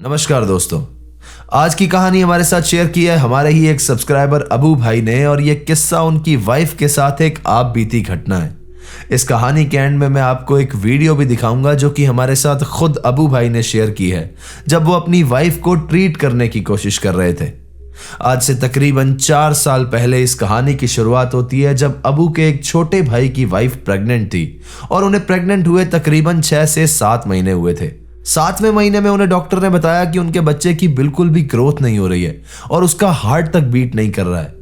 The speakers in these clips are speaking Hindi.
नमस्कार दोस्तों। आज की कहानी हमारे साथ शेयर की है हमारे ही एक सब्सक्राइबर अबू भाई ने, और ये किस्सा उनकी वाइफ के साथ एक आप बीती घटना है। इस कहानी के एंड में मैं आपको एक वीडियो भी दिखाऊंगा जो कि हमारे साथ खुद अबू भाई ने शेयर की है, जब वो अपनी वाइफ को ट्रीट करने की कोशिश कर रहे थे। आज से तकरीबन 4 साल पहले इस कहानी की शुरुआत होती है, जब अबू के एक छोटे भाई की वाइफ प्रेग्नेंट थी और उन्हें प्रेग्नेंट हुए तकरीबन 6 से 7 महीने हुए थे। 7वें महीने में उन्हें डॉक्टर ने बताया कि उनके बच्चे की बिल्कुल भी ग्रोथ नहीं हो रही है और उसका हार्ट तक बीट नहीं कर रहा है।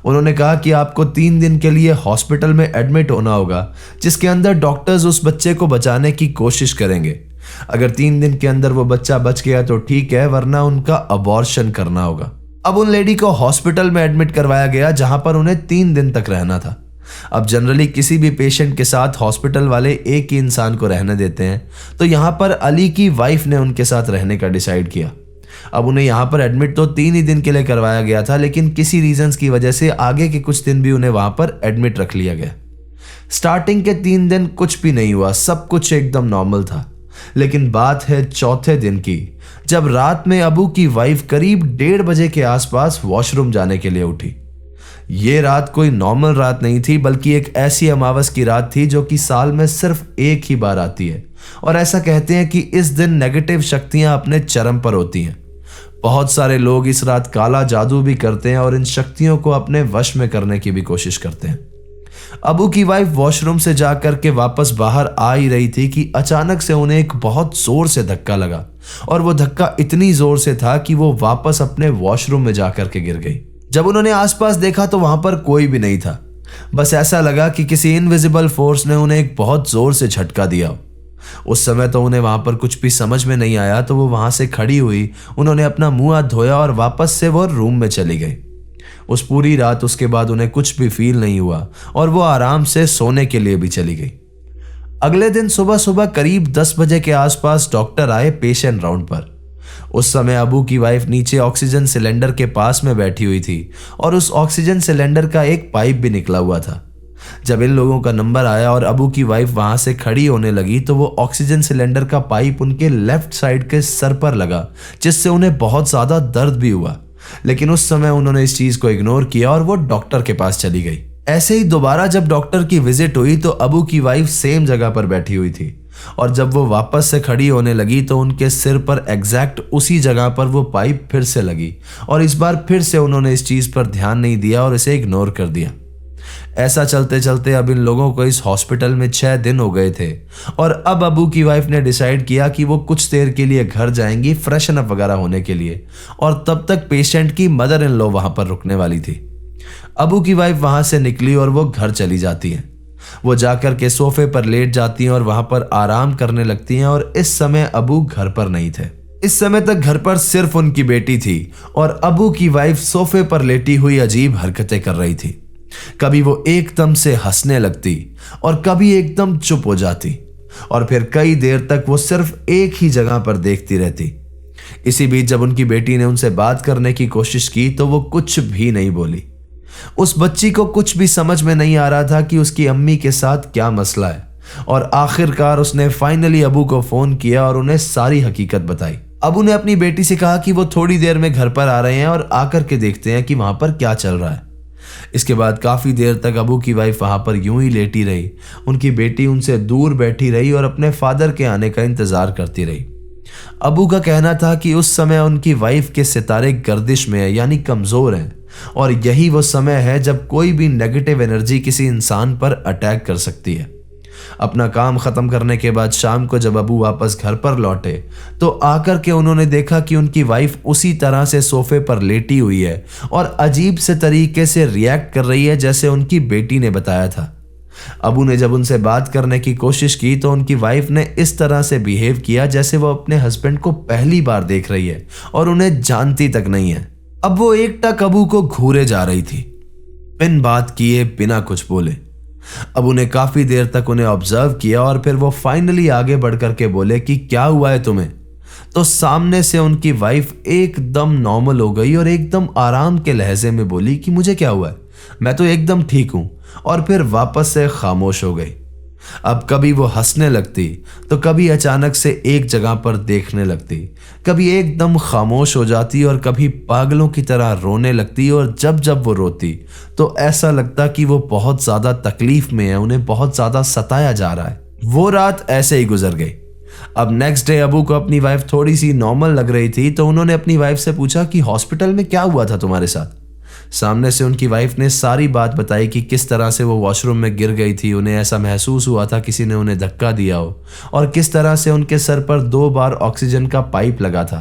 उन्होंने कहा कि आपको 3 दिन के लिए हॉस्पिटल में एडमिट होना होगा, जिसके अंदर डॉक्टर्स उस बच्चे को बचाने की कोशिश करेंगे। अगर 3 दिन के अंदर वो बच्चा बच गया तो ठीक है, वरना उनका अबॉर्शन करना होगा। अब उन लेडी को हॉस्पिटल में एडमिट करवाया गया, जहां पर उन्हें 3 दिन तक रहना था। अब जनरली किसी भी पेशेंट के साथ हॉस्पिटल वाले एक ही इंसान को रहने देते हैं, तो यहाँ पर अली की वाइफ ने उनके साथ रहने का डिसाइड किया। अब उन्हें यहाँ पर एडमिट तो 3 ही दिन के लिए करवाया गया था, लेकिन किसी रीजंस की वजह से आगे के कुछ दिन भी उन्हें वहां पर एडमिट रख लिया गया। स्टार्टिंग के 3 दिन कुछ भी नहीं हुआ, सब कुछ एकदम नॉर्मल था। लेकिन बात है चौथे दिन की, जब रात में अबू की वाइफ करीब 1:30 बजे के आसपास वॉशरूम जाने के लिए उठी। ये रात कोई नॉर्मल रात नहीं थी, बल्कि एक ऐसी अमावस की रात थी जो कि साल में सिर्फ एक ही बार आती है, और ऐसा कहते हैं कि इस दिन नेगेटिव शक्तियां अपने चरम पर होती हैं। बहुत सारे लोग इस रात काला जादू भी करते हैं और इन शक्तियों को अपने वश में करने की भी कोशिश करते हैं। अबू की वाइफ वॉशरूम से जाकर के वापस बाहर आ ही रही थी कि अचानक से उन्हें एक बहुत जोर से धक्का लगा, और वो धक्का इतनी जोर से था कि वो वापस अपने वॉशरूम में जाकर के गिर गई। जब उन्होंने आसपास देखा तो वहां पर कोई भी नहीं था। बस ऐसा लगा कि किसी इनविजिबल फोर्स ने उन्हें एक बहुत जोर से झटका दिया। उस समय तो उन्हें वहां पर कुछ भी समझ में नहीं आया, तो वो वहां से खड़ी हुई, उन्होंने अपना मुंह हाथ धोया और वापस से वो रूम में चली गई। उस पूरी रात उसके बाद उन्हें कुछ भी फील नहीं हुआ और वो आराम से सोने के लिए भी चली गई। अगले दिन सुबह सुबह करीब 10 बजे के आसपास डॉक्टर आए पेशेंट राउंड पर। उस समय अबू की वाइफ नीचे ऑक्सीजन सिलेंडर के पास में बैठी हुई थी और उस ऑक्सीजन सिलेंडर का एक पाइप भी निकला हुआ था। जब इन लोगों का नंबर आया और अबू की वाइफ वहां से खड़ी होने लगी, तो वो ऑक्सीजन सिलेंडर का पाइप उनके लेफ्ट साइड के सर पर लगा, जिससे उन्हें बहुत ज्यादा दर्द भी हुआ। लेकिन उस समय उन्होंने इस चीज को इग्नोर किया और वो डॉक्टर के पास चली गई। ऐसे ही दोबारा जब डॉक्टर की विजिट हुई तो अबू की वाइफ सेम जगह पर बैठी हुई थी, और जब वो वापस से खड़ी होने लगी तो उनके सिर पर एग्जैक्ट उसी जगह पर वो पाइप फिर से लगी, और इस बार फिर से उन्होंने इस चीज पर ध्यान नहीं दिया और इसे इग्नोर कर दिया। ऐसा चलते चलते अब इन लोगों को इस हॉस्पिटल में 6 दिन हो गए थे, और अब अबू की वाइफ ने डिसाइड किया कि वो कुछ देर के लिए घर जाएंगी फ्रेशन अप वगैरह होने के लिए, और तब तक पेशेंट की मदर इन लॉ वहां पर रुकने वाली थी। अबू की वाइफ वहां से निकली और वो घर चली जाती है। वो जाकर के सोफे पर लेट जाती हैं और वहां पर आराम करने लगती हैं, और इस समय अबू घर पर नहीं थे। इस समय तक घर पर सिर्फ उनकी बेटी थी, और अबू की वाइफ सोफे पर लेटी हुई अजीब हरकतें कर रही थी। कभी वो एकदम से हंसने लगती और कभी एकदम चुप हो जाती, और फिर कई देर तक वो सिर्फ एक ही जगह पर देखती रहती। इसी बीच जब उनकी बेटी ने उनसे बात करने की कोशिश की तो वो कुछ भी नहीं बोली। उस बच्ची को कुछ भी समझ में नहीं आ रहा था कि उसकी अम्मी के साथ क्या मसला है, और आखिरकार उसने फाइनली अबू को फोन किया और उन्हें सारी हकीकत बताई। अबू ने अपनी बेटी से कहा कि वो थोड़ी देर में घर पर आ रहे हैं और आकर के देखते हैं कि वहां पर क्या चल रहा है। इसके बाद काफी देर तक अबू की वाइफ वहां पर यूं ही लेटी रही। उनकी बेटी उनसे दूर बैठी रही और अपने फादर के आने का इंतजार करती रही। अबू का कहना था कि उस समय उनकी वाइफ के सितारे गर्दिश में है, यानी कमजोर हैं, और यही वो समय है जब कोई भी नेगेटिव एनर्जी किसी इंसान पर अटैक कर सकती है। अपना काम खत्म करने के बाद शाम को जब अबू वापस घर पर लौटे तो आकर के उन्होंने देखा कि उनकी वाइफ उसी तरह से सोफे पर लेटी हुई है और अजीब से तरीके से रिएक्ट कर रही है, जैसे उनकी बेटी ने बताया था। अबू ने जब उनसे बात करने की कोशिश की तो उनकी वाइफ ने इस तरह से बिहेव किया जैसे वो अपने हस्बैंड को पहली बार देख रही है और उन्हें जानती तक नहीं है। अब वो एकटक अबू को घूरे जा रही थी, बिन बात किए बिना कुछ बोले। अबू ने काफी देर तक उन्हें ऑब्जर्व किया और फिर वो फाइनली आगे बढ़ करके बोले कि क्या हुआ है तुम्हें। तो सामने से उनकी वाइफ एकदम नॉर्मल हो गई और एकदम आराम के लहजे में बोली कि मुझे क्या हुआ है, मैं तो एकदम ठीक हूं, और फिर वापस से खामोश हो गई। अब कभी वो हंसने लगती तो कभी अचानक से एक जगह पर देखने लगती, कभी एकदम खामोश हो जाती और कभी पागलों की तरह रोने लगती। और जब जब वो रोती तो ऐसा लगता कि वो बहुत ज्यादा तकलीफ में है, उन्हें बहुत ज्यादा सताया जा रहा है। वो रात ऐसे ही गुजर गई। अब नेक्स्ट डे अबू को अपनी वाइफ थोड़ी सी नॉर्मल लग रही थी, तो उन्होंने अपनी वाइफ से पूछा कि हॉस्पिटल में क्या हुआ था तुम्हारे साथ। सामने से उनकी वाइफ ने सारी बात बताई कि किस तरह से वो वॉशरूम में गिर गई थी, उन्हें ऐसा महसूस हुआ था किसी ने उन्हें धक्का दिया हो, और किस तरह से उनके सर पर 2 बार ऑक्सीजन का पाइप लगा था।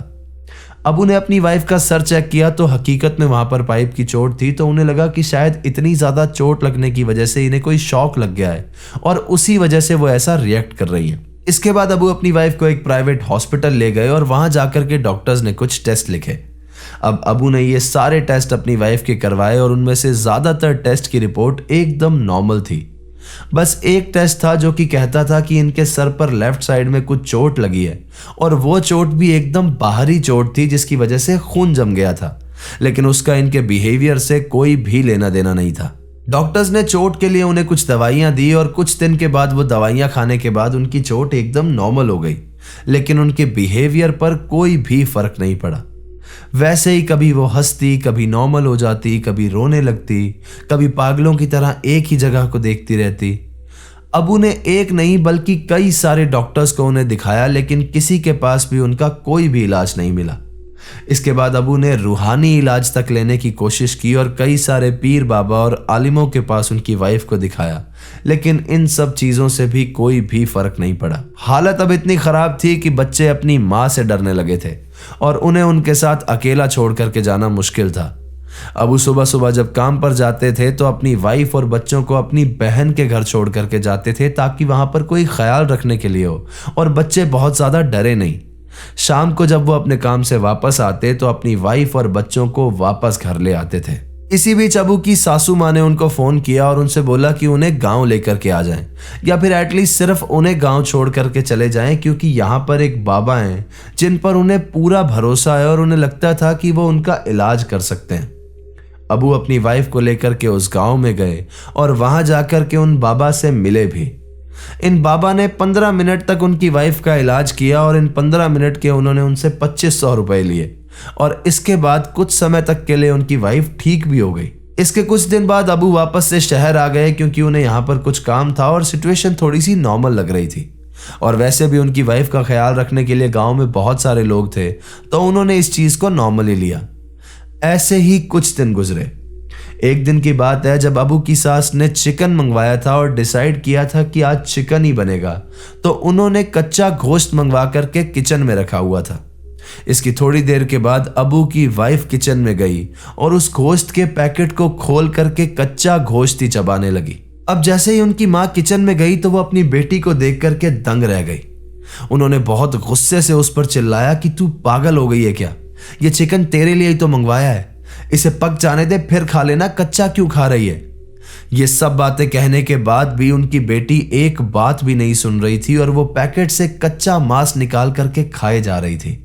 अब उन्हें अपनी वाइफ का सर चेक किया तो हकीकत में वहां पर पाइप की चोट थी, तो उन्हें लगा कि शायद इतनी ज्यादा चोट लगने की वजह से इन्हें कोई शॉक लग गया है और उसी वजह से वो ऐसा रिएक्ट कर रही है। इसके बाद अबू अपनी वाइफ को एक प्राइवेट हॉस्पिटल ले गए और वहां जाकर के डॉक्टर्स ने कुछ टेस्ट लिखे। अब अबू ने ये सारे टेस्ट अपनी वाइफ के करवाए और उनमें से ज्यादातर टेस्ट की रिपोर्ट एकदम नॉर्मल थी। बस एक टेस्ट था जो कि कहता था कि इनके सर पर लेफ्ट साइड में कुछ चोट लगी है, और वो चोट भी एकदम बाहरी चोट थी जिसकी वजह से खून जम गया था, लेकिन उसका इनके बिहेवियर से कोई भी लेना देना नहीं था। डॉक्टर्स ने चोट के लिए उन्हें कुछ दवाइयां दी और कुछ दिन के बाद वो दवाइयां खाने के बाद उनकी चोट एकदम नॉर्मल हो गई, लेकिन उनके बिहेवियर पर कोई भी फर्क नहीं पड़ा। वैसे ही कभी वो हंसती, कभी नॉर्मल हो जाती, कभी रोने लगती, कभी पागलों की तरह एक ही जगह को देखती रहती। अबू ने एक नहीं बल्कि कई सारे डॉक्टर्स को उन्हें दिखाया, लेकिन किसी के पास भी उनका कोई भी इलाज नहीं मिला। इसके बाद अबू ने रूहानी इलाज तक लेने की कोशिश की और कई सारे पीर बाबा और आलिमों के पास उनकी वाइफ को दिखाया, लेकिन इन सब चीजों से भी कोई भी फर्क नहीं पड़ा। हालत अब इतनी खराब थी कि बच्चे अपनी मां से डरने लगे थे और उन्हें उनके साथ अकेला छोड़ करके जाना मुश्किल था। अबू सुबह सुबह जब काम पर जाते थे तो अपनी वाइफ और बच्चों को अपनी बहन के घर छोड़ करके जाते थे, ताकि वहां पर कोई ख्याल रखने के लिए हो और बच्चे बहुत ज्यादा डरे नहीं। शाम को जब वो अपने काम से वापस आते तो अपनी वाइफ और बच्चों को वापस घर ले आते थे। इसी बीच अबू की सासू माँ ने उनको फोन किया और उनसे बोला कि उन्हें गांव लेकर के आ जाएं, या फिर एटलीस्ट सिर्फ उन्हें गांव छोड़ करके चले जाएं, क्योंकि यहाँ पर एक बाबा हैं जिन पर उन्हें पूरा भरोसा है और उन्हें लगता था कि वो उनका इलाज कर सकते हैं। अबू अपनी वाइफ को लेकर के उस गांव में गए और वहां जाकर के उन बाबा से मिले भी। इन बाबा ने 15 मिनट तक उनकी वाइफ का इलाज किया और इन 15 मिनट के उन्होंने उनसे 2500 रुपए लिए, और इसके बाद कुछ समय तक के लिए उनकी वाइफ ठीक भी हो गई। इसके कुछ दिन बाद अबू वापस से शहर आ गए, क्योंकि उन्हें यहाँ पर कुछ काम था और सिचुएशन थोड़ी सी नॉर्मल लग रही थी, और वैसे भी उनकी वाइफ का ख्याल रखने के लिए गांव में बहुत सारे लोग थे, तो उन्होंने इस चीज को नॉर्मली लिया। ऐसे ही कुछ दिन गुजरे। एक दिन की बात है जब अबू की सास ने चिकन मंगवाया था और डिसाइड किया था कि आज चिकन ही बनेगा, तो उन्होंने कच्चा गोश्त मंगवा करके किचन में रखा हुआ था। इसकी थोड़ी देर के बाद अबू की वाइफ किचन में गई और उस गोश्त के पैकेट को खोल करके कच्चा गोश्त ही चबाने लगी। अब जैसे ही उनकी माँ किचन में गई तो वो अपनी बेटी को देख करके दंग रह गई। उन्होंने बहुत गुस्से से उस पर चिल्लाया कि तू पागल हो गई है क्या? ये चिकन तेरे लिए ही तो मंगवाया है, इसे पक जाने दे फिर खा लेना, कच्चा क्यों खा रही है? ये सब बातें कहने के बाद भी उनकी बेटी एक बात भी नहीं सुन रही थी और वो पैकेट से कच्चा मांस निकाल करके खाए जा रही थी।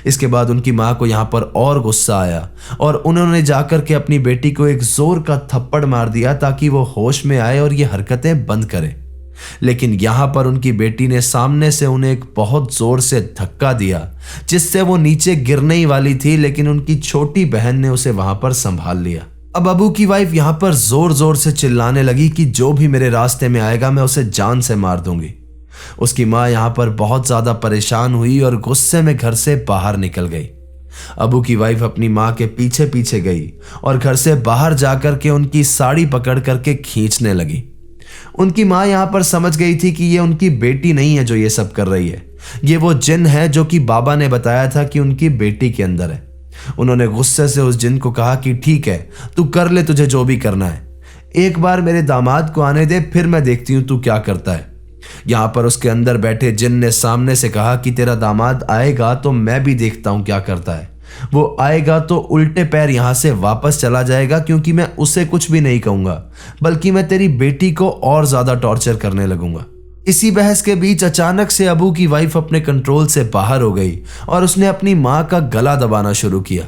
इसके बाद उनकी मां को यहां पर और गुस्सा आया और उन्होंने जाकर के अपनी बेटी को एक जोर का थप्पड़ मार दिया ताकि वो होश में आए और ये हरकतें बंद करे। लेकिन यहां पर उनकी बेटी ने सामने से उन्हें एक बहुत जोर से धक्का दिया, जिससे वो नीचे गिरने ही वाली थी, लेकिन उनकी छोटी बहन ने उसे वहां पर संभाल लिया। अब अबू की वाइफ यहां पर जोर जोर से चिल्लाने लगी कि जो भी मेरे रास्ते में आएगा मैं उसे जान से मार दूंगी। उसकी मां यहां पर बहुत ज्यादा परेशान हुई और गुस्से में घर से बाहर निकल गई। अबू की वाइफ अपनी मां के पीछे पीछे गई और घर से बाहर जाकर के उनकी साड़ी पकड़ करके खींचने लगी। उनकी मां यहां पर समझ गई थी कि ये उनकी बेटी नहीं है जो ये सब कर रही है, ये वो जिन है जो कि बाबा ने बताया था कि उनकी बेटी के अंदर है। उन्होंने गुस्से से उस जिन को कहा कि ठीक है, तू कर ले, तुझे जो भी करना है, एक बार मेरे दामाद को आने दे, फिर मैं देखती हूं तू क्या करता है। यहां पर उसके अंदर बैठे जिन ने सामने से कहा कि तेरा दामाद आएगा तो मैं भी देखता हूं क्या करता है। वो आएगा तो उल्टे पैर यहां से वापस चला जाएगा, क्योंकि मैं उसे कुछ भी नहीं कहूंगा, बल्कि मैं तेरी बेटी को और ज्यादा टॉर्चर करने लगूंगा। इसी बहस के बीच अचानक से अबू की वाइफ अपने कंट्रोल से बाहर हो गई और उसने अपनी मां का गला दबाना शुरू किया।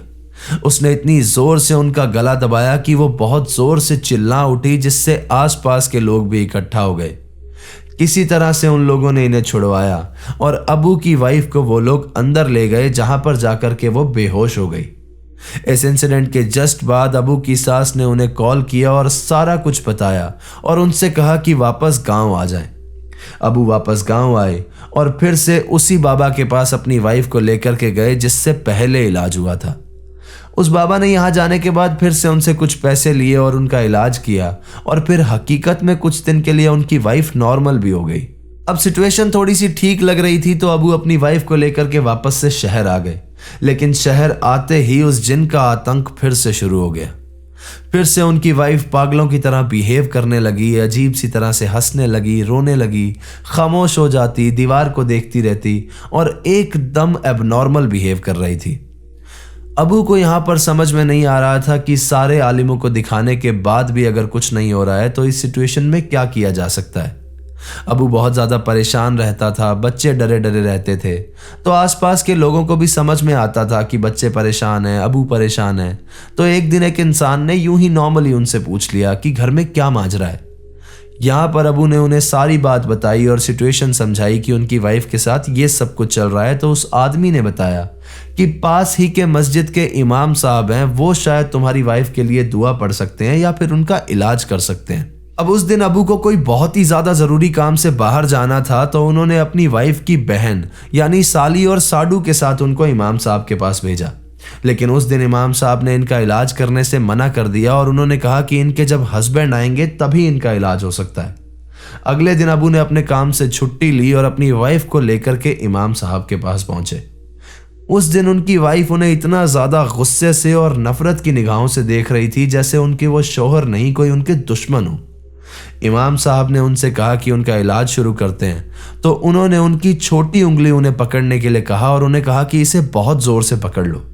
उसने इतनी जोर से उनका गला दबाया कि वो बहुत जोर से चिल्ला उठी, जिससे आसपास के लोग भी इकट्ठा हो गए। किसी तरह से उन लोगों ने इन्हें छुड़वाया और अबू की वाइफ को वो लोग अंदर ले गए, जहां पर जाकर के वो बेहोश हो गई। इस इंसिडेंट के जस्ट बाद अबू की सास ने उन्हें कॉल किया और सारा कुछ बताया और उनसे कहा कि वापस गांव आ जाएं। अबू वापस गांव आए और फिर से उसी बाबा के पास अपनी वाइफ को लेकर के गए जिससे पहले इलाज हुआ था। उस बाबा ने यहां जाने के बाद फिर से उनसे कुछ पैसे लिए और उनका इलाज किया और फिर हकीकत में कुछ दिन के लिए उनकी वाइफ नॉर्मल भी हो गई। अब सिचुएशन थोड़ी सी ठीक लग रही थी तो अबू अपनी वाइफ को लेकर के वापस से शहर आ गए, लेकिन शहर आते ही उस जिन का आतंक फिर से शुरू हो गया। फिर से उनकी वाइफ पागलों की तरह बिहेव करने लगी, अजीब सी तरह से हंसने लगी, रोने लगी, खामोश हो जाती, दीवार को देखती रहती और एकदम एबनॉर्मल बिहेव कर रही थी। अबू को यहां पर समझ में नहीं आ रहा था कि सारे आलिमों को दिखाने के बाद भी अगर कुछ नहीं हो रहा है तो इस सिचुएशन में क्या किया जा सकता है। अबू बहुत ज्यादा परेशान रहता था, बच्चे डरे डरे रहते थे, तो आसपास के लोगों को भी समझ में आता था कि बच्चे परेशान हैं, अबू परेशान है। तो एक दिन एक इंसान ने यूं ही नॉर्मली उनसे पूछ लिया कि घर में क्या माजरा है। यहाँ पर अबू ने उन्हें सारी बात बताई और सिचुएशन समझाई कि उनकी वाइफ के साथ ये सब कुछ चल रहा है। तो उस आदमी ने बताया कि पास ही के मस्जिद के इमाम साहब हैं, वो शायद तुम्हारी वाइफ के लिए दुआ पढ़ सकते हैं या फिर उनका इलाज कर सकते हैं। अब उस दिन अबू को कोई बहुत ही ज्यादा जरूरी काम से बाहर जाना था, तो उन्होंने अपनी वाइफ की बहन यानी साली और साडू के साथ उनको इमाम साहब के पास भेजा। लेकिन उस दिन इमाम साहब ने इनका इलाज करने से मना कर दिया और उन्होंने कहा कि इनके जब हस्बैंड आएंगे तभी इनका इलाज हो सकता है। अगले दिन अबू ने अपने काम से छुट्टी ली और अपनी वाइफ को लेकर के इमाम साहब के पास पहुंचे। उस दिन उनकी वाइफ उन्हें इतना ज्यादा गुस्से से और नफरत की निगाहों से देख रही थी जैसे उनके वो शौहर नहीं कोई उनके दुश्मन हो। इमाम साहब ने उनसे कहा कि उनका इलाज शुरू करते हैं, तो उन्होंने उनकी छोटी उंगली उन्हें पकड़ने के लिए कहा और उन्हें कहा कि इसे बहुत जोर से पकड़ लो।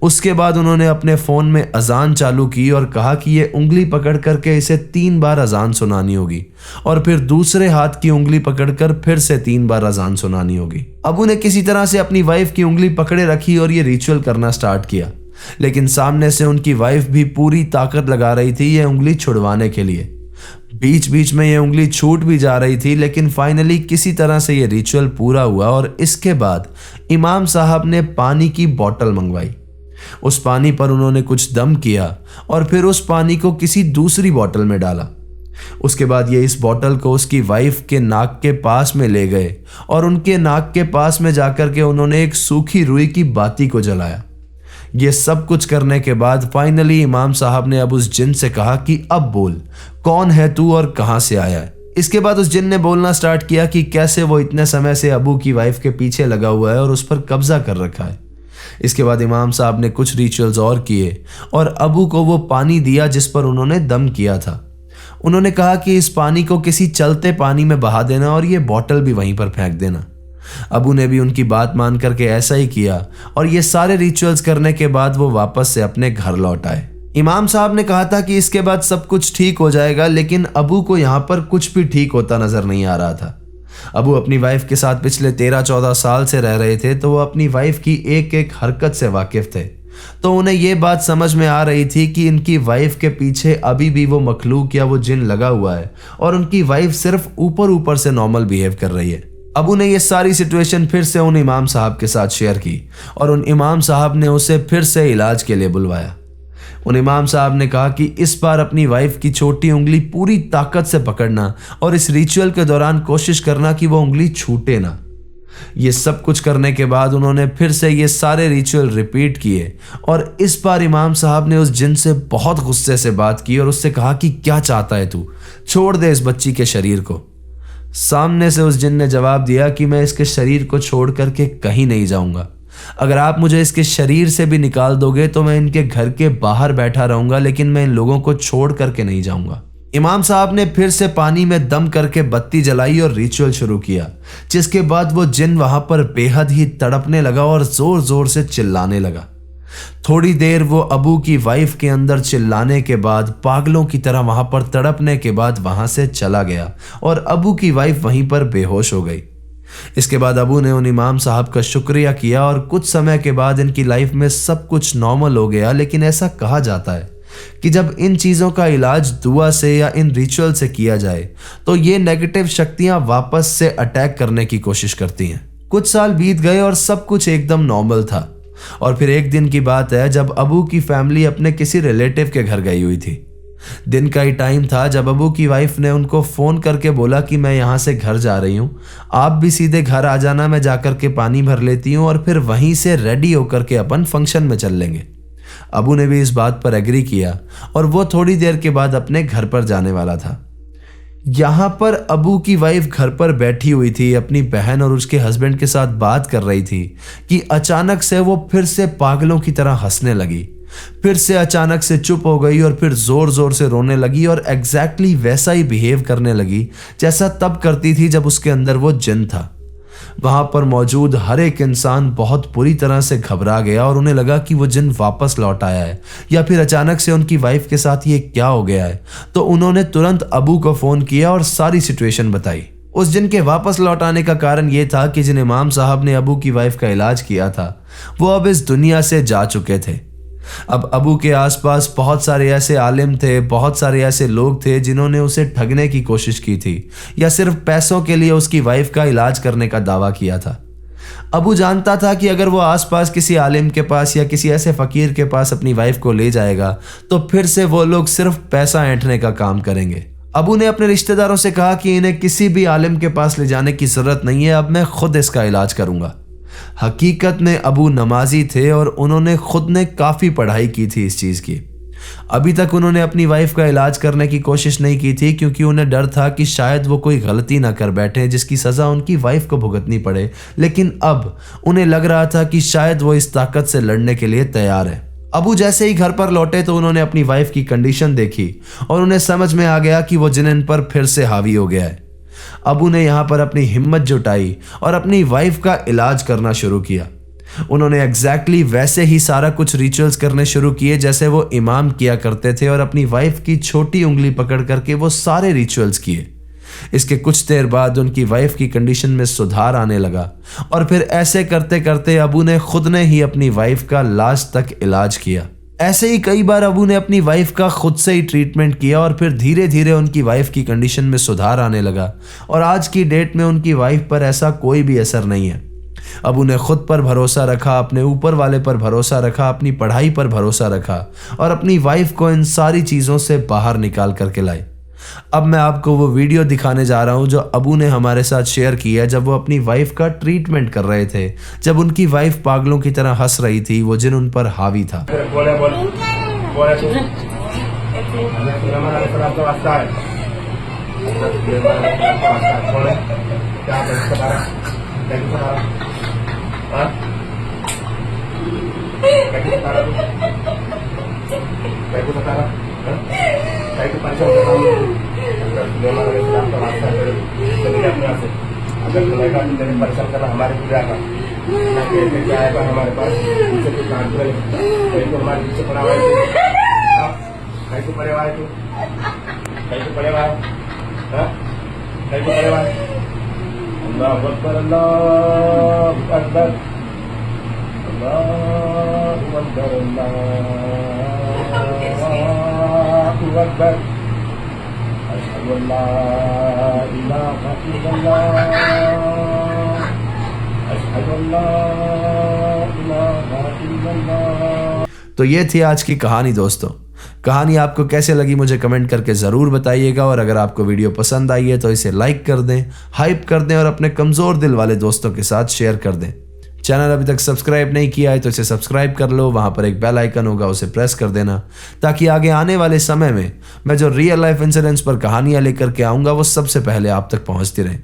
उसके बाद उन्होंने अपने फोन में अजान चालू की और कहा कि ये उंगली पकड़ करके इसे 3 बार अजान सुनानी होगी और फिर दूसरे हाथ की उंगली पकड़कर फिर से 3 बार अजान सुनानी होगी। अबू ने किसी तरह से अपनी वाइफ की उंगली पकड़े रखी और ये रिचुअल करना स्टार्ट किया, लेकिन सामने से उनकी वाइफ भी पूरी ताकत लगा रही थी ये उंगली छुड़वाने के लिए। बीच बीच में ये उंगली छूट भी जा रही थी, लेकिन फाइनली किसी तरह से ये रिचुअल पूरा हुआ और इसके बाद इमाम साहब ने पानी की बोतल मंगवाई। उस पानी पर उन्होंने कुछ दम किया और फिर उस पानी को किसी दूसरी बोतल में डाला। उसके बाद ये इस बोतल को उसकी वाइफ के नाक के पास में ले गए और उनके नाक के पास में जाकर के उन्होंने एक सूखी रुई की बाती को जलाया। ये सब कुछ करने के बाद फाइनली इमाम साहब ने अब उस जिन से कहा कि अब बोल, कौन है तू और कहां से आया है। इसके बाद उस जिन ने बोलना स्टार्ट किया कि कैसे वो इतने समय से अबू की वाइफ के पीछे लगा हुआ है और उस पर कब्जा कर रखा है। इसके बाद इमाम साहब ने कुछ रिचुअल्स और किए और अबू को वो पानी दिया जिस पर उन्होंने दम किया था। उन्होंने कहा कि इस पानी को किसी चलते पानी में बहा देना और ये बोतल भी वहीं पर फेंक देना। अबू ने भी उनकी बात मान करके ऐसा ही किया और ये सारे रिचुअल्स करने के बाद वो वापस से अपने घर लौट आए। इमाम साहब ने कहा था कि इसके बाद सब कुछ ठीक हो जाएगा, लेकिन अबू को यहाँ पर कुछ भी ठीक होता नजर नहीं आ रहा था। अबू अपनी वाइफ के साथ पिछले 13-14 साल से रह रहे थे, तो वो अपनी वाइफ की एक एक हरकत से वाकिफ थे। तो उन्हें ये बात समझ में आ रही थी कि इनकी वाइफ के पीछे अभी भी वो मखलूक या वो जिन लगा हुआ है और उनकी वाइफ सिर्फ ऊपर ऊपर से नॉर्मल बिहेव कर रही है। अबू ने ये सारी सिचुएशन फिर से उन इमाम साहब के साथ शेयर की और उन इमाम साहब ने उसे फिर से इलाज के लिए बुलवाया। उन इमाम साहब ने कहा कि इस बार अपनी वाइफ की छोटी उंगली पूरी ताकत से पकड़ना और इस रिचुअल के दौरान कोशिश करना कि वो उंगली छूटे ना। ये सब कुछ करने के बाद उन्होंने फिर से ये सारे रिचुअल रिपीट किए और इस बार इमाम साहब ने उस जिन से बहुत गुस्से से बात की और उससे कहा कि क्या चाहता है तू, छोड़ दे इस बच्ची के शरीर को। सामने से उस जिन ने जवाब दिया कि मैं इसके शरीर को छोड़ करके कहीं नहीं जाऊंगा। अगर आप मुझे इसके शरीर से भी निकाल दोगे तो मैं इनके घर के बाहर बैठा रहूंगा, लेकिन मैं इन लोगों को छोड़ करके नहीं जाऊंगा। इमाम साहब ने फिर से पानी में दम करके बत्ती जलाई और रिचुअल शुरू किया, जिसके बाद वो जिन वहां पर बेहद ही तड़पने लगा और जोर जोर से चिल्लाने लगा। थोड़ी देर वो अबू की वाइफ के अंदर चिल्लाने के बाद पागलों की तरह वहां पर तड़पने के बाद वहां से चला गया और अबू की वाइफ वहीं पर बेहोश हो गई। इसके बाद अबू ने उन इमाम साहब का शुक्रिया किया और कुछ समय के बाद इनकी लाइफ में सब कुछ नॉर्मल हो गया। लेकिन ऐसा कहा जाता है कि जब इन चीज़ों का इलाज दुआ से या इन रिचुअल से किया जाए तो ये नेगेटिव शक्तियां वापस से अटैक करने की कोशिश करती हैं। कुछ साल बीत गए और सब कुछ एकदम नॉर्मल था, और फिर एक दिन की बात है जब अबू की फैमिली अपने किसी रिलेटिव के घर गई हुई थी। दिन का ही टाइम था जब अबू की वाइफ ने उनको फ़ोन करके बोला कि मैं यहाँ से घर जा रही हूँ, आप भी सीधे घर आ जाना, मैं जाकर के पानी भर लेती हूँ और फिर वहीं से रेडी होकर के अपन फंक्शन में चल लेंगे। अबू ने भी इस बात पर एग्री किया और वो थोड़ी देर के बाद अपने घर पर जाने वाला था। यहाँ पर अबू की वाइफ घर पर बैठी हुई थी, अपनी बहन और उसके हस्बैंड के साथ बात कर रही थी कि अचानक से वो फिर से पागलों की तरह हंसने लगी, फिर से अचानक से चुप हो गई और फिर जोर जोर से रोने लगी और एग्जैक्टली वैसा ही बिहेव करने लगी जैसा तब करती थी जब उसके अंदर वो जिन था। वहां पर मौजूद हर एक इंसान बहुत बुरी तरह से घबरा गया और उन्हें लगा कि वो जिन वापस लौट आया है या फिर अचानक से उनकी वाइफ के साथ ये क्या हो गया है। तो उन्होंने तुरंत अबू को फोन किया और सारी सिचुएशन बताई। उस जिन के वापस लौट आने का कारण ये था कि जिन इमाम साहब ने अबू की वाइफ का इलाज किया था वो अब इस दुनिया से जा चुके थे। अब अबू के आसपास बहुत सारे ऐसे आलिम थे, बहुत सारे ऐसे लोग थे जिन्होंने उसे ठगने की कोशिश की थी या सिर्फ पैसों के लिए उसकी वाइफ का इलाज करने का दावा किया था। अबू जानता था कि अगर वो आसपास किसी आलिम के पास या किसी ऐसे फकीर के पास अपनी वाइफ को ले जाएगा तो फिर से वो लोग सिर्फ पैसा ऐंठने का काम करेंगे। अबू ने अपने रिश्तेदारों से कहा कि इन्हें किसी भी आलिम के पास ले जाने की जरूरत नहीं है, अब मैं खुद इसका इलाज करूंगा। हकीकत में अबू नमाजी थे और उन्होंने खुद ने काफ़ी पढ़ाई की थी इस चीज़ की। अभी तक उन्होंने अपनी वाइफ का इलाज करने की कोशिश नहीं की थी क्योंकि उन्हें डर था कि शायद वो कोई गलती ना कर बैठे जिसकी सज़ा उनकी वाइफ को भुगतनी पड़े, लेकिन अब उन्हें लग रहा था कि शायद वो इस ताकत से लड़ने के लिए तैयार है। अबू जैसे ही घर पर लौटे तो उन्होंने अपनी वाइफ की कंडीशन देखी और उन्हें समझ में आ गया कि वो जिन्न पर फिर से हावी हो गया है। अबू ने यहाँ पर अपनी हिम्मत जुटाई और अपनी वाइफ का इलाज करना शुरू किया। उन्होंने एग्जैक्टली वैसे ही सारा कुछ रिचुअल्स करने शुरू किए जैसे वो इमाम किया करते थे और अपनी वाइफ की छोटी उंगली पकड़ करके वो सारे रिचुअल्स किए। इसके कुछ देर बाद उनकी वाइफ की कंडीशन में सुधार आने लगा और फिर ऐसे करते करते अबू ने खुद ने ही अपनी वाइफ का लास्ट तक इलाज किया। ऐसे ही कई बार अबू ने अपनी वाइफ का खुद से ही ट्रीटमेंट किया और फिर धीरे धीरे उनकी वाइफ की कंडीशन में सुधार आने लगा और आज की डेट में उनकी वाइफ पर ऐसा कोई भी असर नहीं है। अबू ने खुद पर भरोसा रखा, अपने ऊपर वाले पर भरोसा रखा, अपनी पढ़ाई पर भरोसा रखा और अपनी वाइफ को इन सारी चीज़ों से बाहर निकाल करके लाए। अब मैं आपको वो वीडियो दिखाने जा रहा हूँ जो अबू ने हमारे साथ शेयर की है जब वो अपनी वाइफ का ट्रीटमेंट कर रहे थे, जब उनकी वाइफ पागलों की तरह हंस रही थी, वो जिन उन पर हावी था। अगर खुलेगा तो तेरे परेशान करना हमारे पूजा का ना कैसे क्या आएगा हमारे पास पीछे कुछ काम करे कहीं तो हमारे पीछे पड़ा हुआ है कैसे पड़े हुआ है तू कैसे पड़े हुआ है कैसे पड़े हुआ है अल्लाह अकबर अल्लाह अकबर अल्लाह अकबर अल्लाह अकबर तो ये थी आज की कहानी दोस्तों। कहानी आपको कैसे लगी मुझे कमेंट करके ज़रूर बताइएगा और अगर आपको वीडियो पसंद आई है तो इसे लाइक कर दें, हाइप कर दें और अपने कमज़ोर दिल वाले दोस्तों के साथ शेयर कर दें। चैनल अभी तक सब्सक्राइब नहीं किया है तो इसे सब्सक्राइब कर लो, वहाँ पर एक बेल आइकन होगा उसे प्रेस कर देना ताकि आगे आने वाले समय में मैं जो रियल लाइफ इंसिडेंट्स पर कहानियाँ लेकर के आऊँगा वो सबसे पहले आप तक पहुँचती रहें।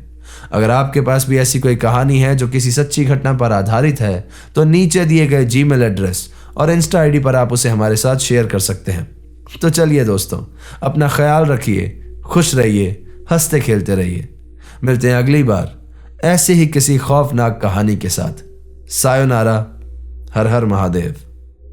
अगर आपके पास भी ऐसी कोई कहानी है जो किसी सच्ची घटना पर आधारित है तो नीचे दिए गए जीमेल एड्रेस और इंस्टा आईडी पर आप उसे हमारे साथ शेयर कर सकते हैं। तो चलिए दोस्तों, अपना ख्याल रखिए, खुश रहिए, हंसते खेलते रहिए। मिलते हैं अगली बार ऐसे ही किसी खौफनाक कहानी के साथ। सायोनारा, हर हर महादेव।